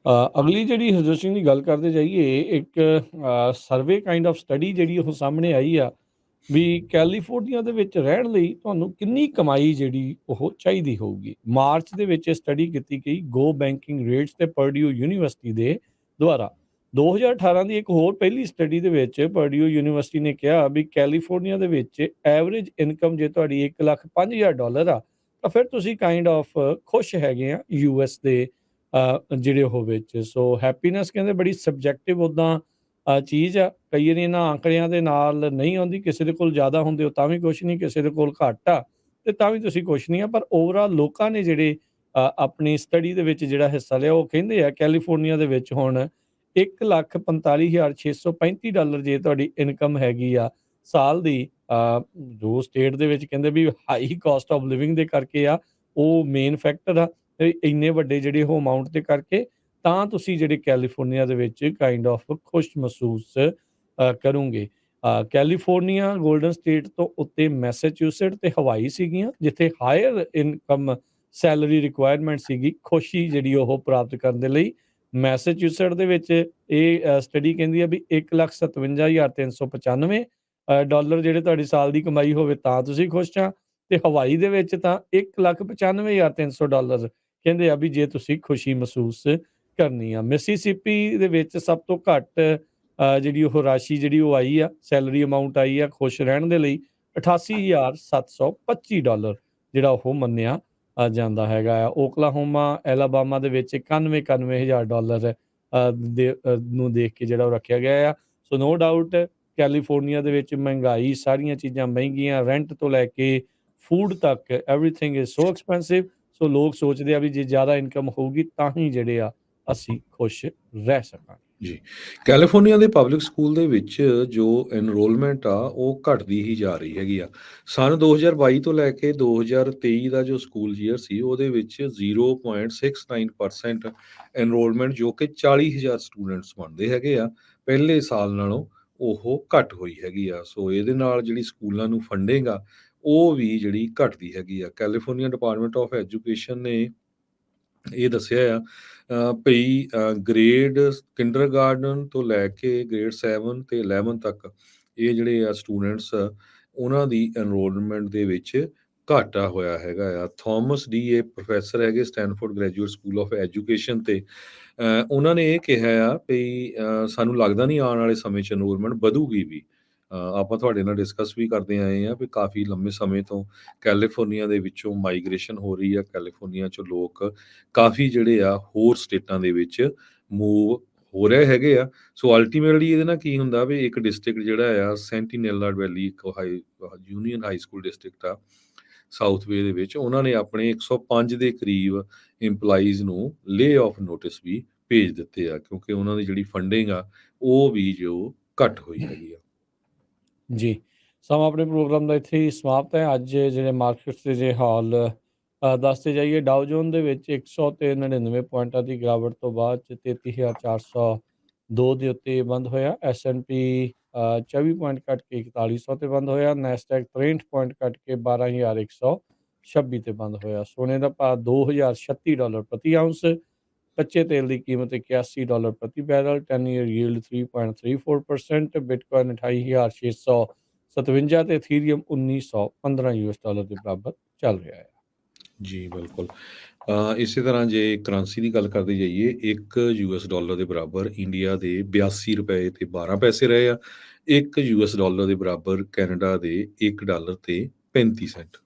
ਅਗਲੀ ਜਿਹੜੀ ਹਰਜੋਤ ਸਿੰਘ ਦੀ ਗੱਲ ਕਰਦੇ ਜਾਈਏ, ਇੱਕ ਸਰਵੇ ਕਾਇੰਡ ਆਫ ਸਟੱਡੀ ਜਿਹੜੀ ਉਹ ਸਾਹਮਣੇ ਆਈ ਆ ਵੀ ਕੈਲੀਫੋਰਨੀਆ ਦੇ ਵਿੱਚ ਰਹਿਣ ਲਈ ਤੁਹਾਨੂੰ ਕਿੰਨੀ ਕਮਾਈ ਜਿਹੜੀ ਉਹ ਚਾਹੀਦੀ ਹੋਊਗੀ। ਮਾਰਚ ਦੇ ਵਿੱਚ ਇਹ ਸਟੱਡੀ ਕੀਤੀ ਗਈ ਗੋ ਬੈਂਕਿੰਗ ਰੇਟਸ ਤੇ ਪਰਡਿਊ ਯੂਨੀਵਰਸਿਟੀ ਦੇ ਦੁਆਰਾ। 2018 ਦੀ ਇੱਕ ਹੋਰ ਪਹਿਲੀ ਸਟੱਡੀ ਦੇ ਵਿੱਚ ਪਰਡਿਊ ਯੂਨੀਵਰਸਿਟੀ ਨੇ ਕਿਹਾ ਵੀ ਕੈਲੀਫੋਰਨੀਆ ਦੇ ਵਿੱਚ ਐਵਰੇਜ ਇਨਕਮ ਜੇ ਤੁਹਾਡੀ $1,05,000 ਆ ਤਾਂ ਫਿਰ ਤੁਸੀਂ ਕਾਇੰਡ ਆਫ ਖੁਸ਼ ਹੈਗੇ ਆ ਯੂਐਸ ਦੇ ਜਿਹੜੇ ਉਹ ਵਿੱਚ। ਸੋ ਹੈਪੀਨੈਸ ਕਹਿੰਦੇ ਬੜੀ ਸਬਜੈਕਟਿਵ ਉੱਦਾਂ ਚੀਜ਼ ਆ। ਕਈ ਵਾਰੀ ਇਹਨਾਂ ਆਂਕੜਿਆਂ ਦੇ ਨਾਲ ਨਹੀਂ ਆਉਂਦੀ, ਕਿਸੇ ਦੇ ਕੋਲ ਜ਼ਿਆਦਾ ਹੁੰਦੇ ਹੋ ਤਾਂ ਵੀ ਕੁਛ ਨਹੀਂ, ਕਿਸੇ ਦੇ ਕੋਲ ਘੱਟ ਆ ਤੇ ਤਾਂ ਵੀ ਤੁਸੀਂ ਕੁਛ ਨਹੀਂ ਆ। ਪਰ ਓਵਰਆਲ ਲੋਕਾਂ ਨੇ ਜਿਹੜੇ ਆਪਣੀ ਸਟੱਡੀ ਦੇ ਵਿੱਚ ਜਿਹੜਾ ਹਿੱਸਾ ਲਿਆ ਉਹ ਕਹਿੰਦੇ ਆ ਕੈਲੀਫੋਰਨੀਆ ਦੇ ਵਿੱਚ ਹੁਣ $1,45,635 ਜੇ ਤੁਹਾਡੀ ਇਨਕਮ ਹੈਗੀ ਆ ਸਾਲ ਦੀ, ਜੋ ਸਟੇਟ ਦੇ ਵਿੱਚ ਕਹਿੰਦੇ ਵੀ ਹਾਈ ਕਾਸਟ ਆਫ ਲਿਵਿੰਗ ਦੇ ਕਰਕੇ ਆ, ਉਹ ਮੇਨ ਫੈਕਟਰ ਆ ਤੇ ਇੰਨੇ ਵੱਡੇ ਜਿਹੜੇ ਉਹ ਅਮਾਊਂਟ ਦੇ ਕਰਕੇ, ਤਾਂ ਤੁਸੀਂ ਜਿਹੜੇ ਕੈਲੀਫੋਰਨੀਆ ਦੇ ਵਿੱਚ ਕਾਇੰਡ ਆਫ ਖੁਸ਼ ਮਹਿਸੂਸ ਕਰੋਗੇ। ਕੈਲੀਫੋਰਨੀਆ ਗੋਲਡਨ ਸਟੇਟ ਤੋਂ ਉੱਤੇ ਮੈਸੇਚਿਊਸਟ ਤੇ ਹਵਾਈ ਸੀਗੀਆਂ ਜਿੱਥੇ ਹਾਇਰ ਇਨਕਮ ਸੈਲਰੀ ਰਿਕੁਆਇਰਮੈਂਟ ਸੀਗੀ ਖੁਸ਼ੀ ਜਿਹੜੀ ਉਹ ਪ੍ਰਾਪਤ ਕਰਨ ਦੇ ਲਈ। ਮੈਸੇਚਿਊਸਟ ਦੇ ਵਿੱਚ ਇਹ ਸਟੱਡੀ ਕਹਿੰਦੀ ਆ ਵੀ $1,57,395 ਡਾਲਰ ਜਿਹੜੇ ਤੁਹਾਡੀ ਸਾਲ ਦੀ ਕਮਾਈ ਹੋਵੇ ਤਾਂ ਤੁਸੀਂ ਖੁਸ਼ ਆ, ਤੇ ਹਵਾਈ ਦੇ ਵਿੱਚ ਤਾਂ $1,95,300 ਕਹਿੰਦੇ ਆ ਵੀ ਜੇ ਤੁਸੀਂ ਖੁਸ਼ੀ ਮਹਿਸੂਸ ਕਰਨੀ ਆ। ਮਿਸੀਸਿਪੀ ਦੇ ਵਿੱਚ ਸਭ ਤੋਂ ਘੱਟ ਜਿਹੜੀ ਉਹ ਰਾਸ਼ੀ ਜਿਹੜੀ ਉਹ ਆਈ ਆ, ਸੈਲਰੀ ਅਮਾਊਂਟ ਆਈ ਆ ਖੁਸ਼ ਰਹਿਣ ਦੇ ਲਈ $88,725 ਜਿਹੜਾ ਉਹ ਮੰਨਿਆ ਜਾਂਦਾ ਹੈਗਾ ਆ। ਓਕਲਾਹੋਮਾ ਐਲਾਬਾਮਾ ਦੇ ਵਿੱਚ $91,91,000 ਨੂੰ ਦੇਖ ਕੇ ਜਿਹੜਾ ਉਹ ਰੱਖਿਆ ਗਿਆ ਆ। ਸੋ ਨੋ ਡਾਊਟ ਕੈਲੀਫੋਰਨੀਆ ਦੇ ਵਿੱਚ ਮਹਿੰਗਾਈ, ਸਾਰੀਆਂ ਚੀਜ਼ਾਂ ਮਹਿੰਗੀਆਂ, ਰੈਂਟ ਤੋਂ ਲੈ ਕੇ ਫੂਡ ਤੱਕ ਐਵਰੀਥਿੰਗ ਇਜ਼ ਸੋ ਐਕਸਪੈਂਸਿਵ। ਸੋ ਲੋਕ ਸੋਚਦੇ ਆ ਵੀ ਜੇ ਜ਼ਿਆਦਾ ਇਨਕਮ ਹੋਊਗੀ ਤਾਂ ਹੀ ਜਿਹੜੇ ਆ ਅਸੀਂ ਖੁਸ਼ ਰਹਿ ਸਕਾਂਗੇ। ਜੀ, ਕੈਲੀਫੋਰਨੀਆ ਦੇ ਪਬਲਿਕ ਸਕੂਲ ਦੇ ਵਿੱਚ ਜੋ ਐਨਰੋਲਮੈਂਟ ਆ ਉਹ ਘਟਦੀ ਹੀ ਜਾ ਰਹੀ ਹੈਗੀ ਆ। ਸੰਨ 2022 ਤੋਂ ਲੈ ਕੇ 2023 ਦਾ ਜੋ ਸਕੂਲ ਈਅਰ ਸੀ ਉਹਦੇ ਵਿੱਚ 0.69% ਐਨਰੋਲਮੈਂਟ, ਜੋ ਕਿ 40,000 ਸਟੂਡੈਂਟਸ ਬਣਦੇ ਹੈਗੇ ਆ, ਪਹਿਲੇ ਸਾਲ ਨਾਲੋਂ ਉਹ ਘੱਟ ਹੋਈ ਹੈਗੀ ਆ। ਸੋ ਇਹਦੇ ਨਾਲ ਜਿਹੜੀ ਸਕੂਲਾਂ ਨੂੰ ਫੰਡਿੰਗ ਆ ਉਹ ਵੀ ਜਿਹੜੀ ਘਟਦੀ ਹੈਗੀ ਆ। ਕੈਲੀਫੋਰਨੀਆ ਡਿਪਾਰਟਮੈਂਟ ਆਫ ਐਜੂਕੇਸ਼ਨ ਨੇ ਇਹ ਦੱਸਿਆ ਆ ਭਈ ਗ੍ਰੇਡ ਕਿੰਡਰਗਾਰਟਨ ਤੋਂ ਲੈ ਕੇ ਗ੍ਰੇਡ 7 ਤੇ 11 ਤੱਕ ਇਹ ਜਿਹੜੇ ਆ ਸਟੂਡੈਂਟਸ ਉਹਨਾਂ ਦੀ ਐਨਰੋਲਮੈਂਟ ਦੇ ਵਿੱਚ ਘਾਟਾ ਹੋਇਆ ਹੈਗਾ ਆ। ਥੋਮਸ ਡੀ ਇਹ ਪ੍ਰੋਫੈਸਰ ਹੈਗੇ Stanford graduate school of education ਤੇ ਉਹਨਾਂ ਨੇ ਇਹ ਕਿਹਾ ਆ ਭਈ ਸਾਨੂੰ ਲੱਗਦਾ ਨਹੀਂ ਆਉਣ ਵਾਲੇ ਸਮੇਂ 'ਚ ਐਨਰੋਲਮੈਂਟ ਵਧੂਗੀ ਵੀ। ਆਪਾਂ ਤੁਹਾਡੇ ਨਾਲ ਡਿਸਕਸ ਵੀ ਕਰਦੇ ਆਏ ਹਾਂ ਵੀ ਕਾਫੀ ਲੰਬੇ ਸਮੇਂ ਤੋਂ ਕੈਲੀਫੋਰਨੀਆ ਦੇ ਵਿੱਚੋਂ ਮਾਈਗ੍ਰੇਸ਼ਨ ਹੋ ਰਹੀ ਆ। ਕੈਲੀਫੋਰਨੀਆ 'ਚੋਂ ਲੋਕ ਕਾਫੀ ਜਿਹੜੇ ਆ ਹੋਰ ਸਟੇਟਾਂ ਦੇ ਵਿੱਚ ਮੂਵ ਹੋ ਰਹੇ ਹੈਗੇ ਆ। ਸੋ ਅਲਟੀਮੇਟਲੀ ਇਹਦੇ ਨਾਲ ਕੀ ਹੁੰਦਾ ਵੀ ਇੱਕ ਡਿਸਟ੍ਰਿਕਟ ਜਿਹੜਾ ਆ ਸੈਂਟੀਨੇਲਾ ਵੈਲੀ, ਇੱਕ ਯੂਨੀਅਨ ਹਾਈ ਸਕੂਲ ਡਿਸਟ੍ਰਿਕਟ ਆ ਸਾਊਥ ਵੇ ਦੇ ਵਿੱਚ, ਉਹਨਾਂ ਨੇ ਆਪਣੇ 105 ਦੇ ਕਰੀਬ ਇੰਪਲਾਈਜ਼ ਨੂੰ ਲੇ ਆਫ ਨੋਟਿਸ ਵੀ ਭੇਜ ਦਿੱਤੇ ਆ, ਕਿਉਂਕਿ ਉਹਨਾਂ ਦੀ ਜਿਹੜੀ ਫੰਡਿੰਗ ਆ ਉਹ ਵੀ ਜੋ ਘੱਟ ਹੋਈ ਹੈਗੀ ਆ। ਜੀ, ਸਮਾਂ ਆਪਣੇ ਪ੍ਰੋਗਰਾਮ ਦਾ ਇੱਥੇ ਹੀ ਸਮਾਪਤ ਹੈ। ਅੱਜ ਜਿਹੜੇ ਮਾਰਕੀਟਸ ਦੇ ਜੇ ਹਾਲ ਦੱਸਦੇ ਜਾਈਏ, ਡਾਓ ਜੋਨ ਦੇ ਵਿੱਚ 100 ਤੇ 99 ਪੁਆਇੰਟਾਂ ਦੀ ਗਿਰਾਵਟ ਤੋਂ ਬਾਅਦ 33,402 ਦੇ ਉੱਤੇ ਬੰਦ ਹੋਇਆ। S&P 24 ਪੁਆਇੰਟ ਘੱਟ ਕੇ 4100 ਤੇ ਬੰਦ ਹੋਇਆ। ਨੈਸਡੈਕ 63 ਪੁਆਇੰਟ ਘੱਟ ਕੇ 12,126 ਤੇ ਬੰਦ ਹੋਇਆ। ਸੋਨੇ ਦਾ ਭਾਅ $2,036 ਪ੍ਰਤੀ ਆਊਂਸ। ਕੱਚੇ ਤੇਲ ਦੀ ਕੀਮਤ $81 ਪ੍ਰਤੀ ਬੈਰਲ। 10 year yield 3.34%। ਬਿਟਕੋਇਨ 28,657 ਤੇ ਇਥੀਰੀਅਮ $1,915 ਦੇ ਬਰਾਬਰ ਚੱਲ ਰਿਹਾ ਹੈ। ਜੀ ਬਿਲਕੁਲ। ਇਸੇ ਤਰ੍ਹਾਂ ਜੇ ਕਰੰਸੀ ਦੀ ਗੱਲ ਕਰਦੇ ਜਾਈਏ, $1 ਦੇ ਬਰਾਬਰ ਇੰਡੀਆ ਦੇ $82 ਤੇ 12 ਪੈਸੇ ਰਹੇ ਆ। $1 ਦੇ ਬਰਾਬਰ ਕੈਨੇਡਾ ਦੇ $1 ਤੇ 35 ਸੈਂਟ।